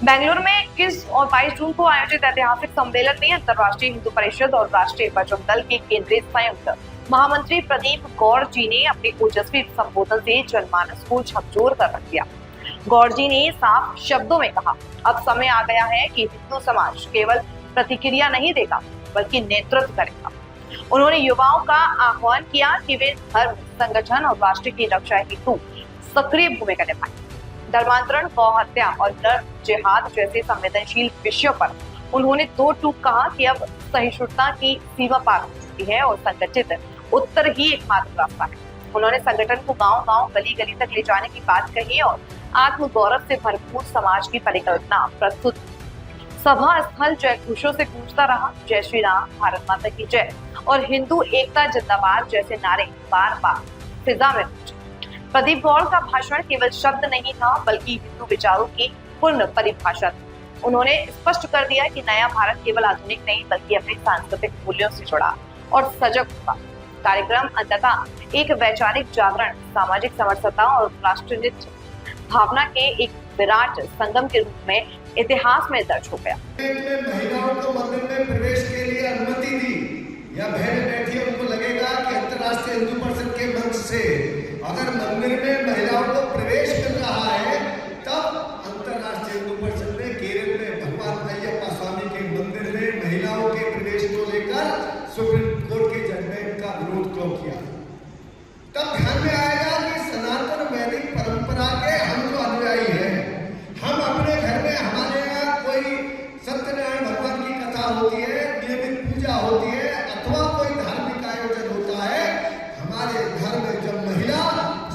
बेंगलुरु में 21 और 22 जून को आयोजित ऐतिहासिक सम्मेलन में अंतर्राष्ट्रीय हिंदू परिषद और राष्ट्रीय बजरंग दल के केंद्रीय संयुक्त महामंत्री प्रदीप गौड़ जी ने अपने ओजस्वी संबोधन से जनमानस को झकझोर कर रख दिया। गौड़ जी ने साफ शब्दों में कहा, अब समय आ गया है कि हिंदू समाज केवल प्रतिक्रिया नहीं देगा बल्कि नेतृत्व करेगा। उन्होंने युवाओं का आह्वान किया कि वे धर्म, संगठन और राष्ट्र की रक्षा हेतु सक्रिय भूमिका निभाएं। धर्मांतरण, गौ हत्या और नर जिहाद जैसे संवेदनशील विषयों पर उन्होंने दो टूक कहा कि अब सहिष्णुता की सीमा पार हो चुकी है और संगठित उत्तर ही एकमात्र रास्ता है। उन्होंने संगठन को गांव-गांव, गली-गली तक ले जाने की बात कही और आत्मगौरव से भरपूर समाज की परिकल्पना प्रस्तुत की। सभा स्थल जयघोषों से गूंजता रहा, जय श्री राम, भारत माता की जय और हिंदू एकता जिंदाबाद जैसे नारे बार बार फिजा में गूंजे। प्रदीप गौड़ का भाषण केवल शब्द नहीं था बल्कि हिंदू विचारों की पूर्ण परिभाषा थी। उन्होंने स्पष्ट कर दिया कि नया भारत केवल आधुनिक नहीं बल्कि अपने सांस्कृतिक मूल्यों से जुड़ा और सजग होगा। कार्यक्रम अंततः एक वैचारिक जागरण, सामाजिक समरसता और राष्ट्रनीति भावना के एक विराट संगम के रूप में इतिहास में दर्ज हो गया। महिलाओं को मंदिर में प्रवेश के लिए अनुमति दी या बहन बैठी है, उनको लगेगा कि अंतर्राष्ट्रीय हिंदू परिषद के मंच से अगर मंदिर में महिलाओं को प्रवेश मिल रहा है, तब अंतर्राष्ट्रीय हिंदू परिषद ने केरल में भगवान अयप्पा स्वामी के मंदिर में महिलाओं के प्रवेश को लेकर सुप्रीम कोर्ट के जजमेंट का विरोध क्यों किया। तब ध्यान में आएगा कि सनातन वैदिक परंपरा के हम जो अनुयायी हैं, हम अपने घर में, हमारे यहाँ कोई सत्यनारायण भगवान की कथा होती है, नियमित पूजा होती है अथवा कोई धार्मिक आयोजन होता है, हमारे घर में जब महिला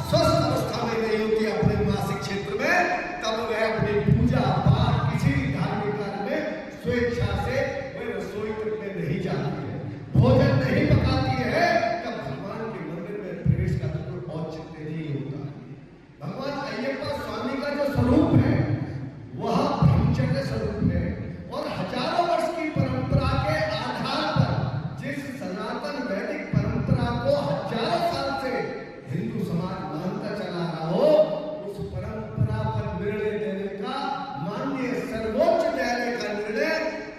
स्वस्थ अवस्था में नहीं होती अपने मासिक क्षेत्र में, तब वह अपनी पूजा पाठ किसी भी धार्मिक कार्य में स्वेच्छा से वह रसोई तक में नहीं जाती है, भोजन नहीं पकाती है, तब भगवान के मंदिर में प्रवेश का कोई औचित्य नहीं होता। भगवान अयप्पा स्वामी का जो स्वरूप है वह ब्रह्मचर्य स्वरूप है और हजारों वर्ष की परंपरा के आधार पर जिस सनातन वैदिक परंपरा को हजारों साल से हिंदू समाज मानता चला रहा हो, उस परंपरा पर निर्णय देने का माननीय सर्वोच्च न्यायालय का निर्णय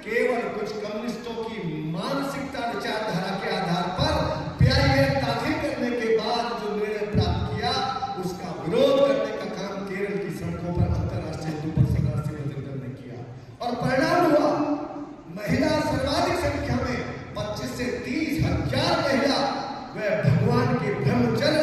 केवल कुछ कम्युनिस्टों की मानसिकता विचारधारा के आधार पर PIL दाखिल करने के बाद जो निर्णय प्राप्त किया, उसका विरोध करने का काम केरल की सड़कों पर अंतर्राष्ट्रीय हिंदू परिषद राष्ट्रीय बजरंग दल ने किया और परिणाम हुआ महिला सर्वाधिक संख्या में 25 से 30 हजार महिला वह भगवान के ब्रह्मचर्य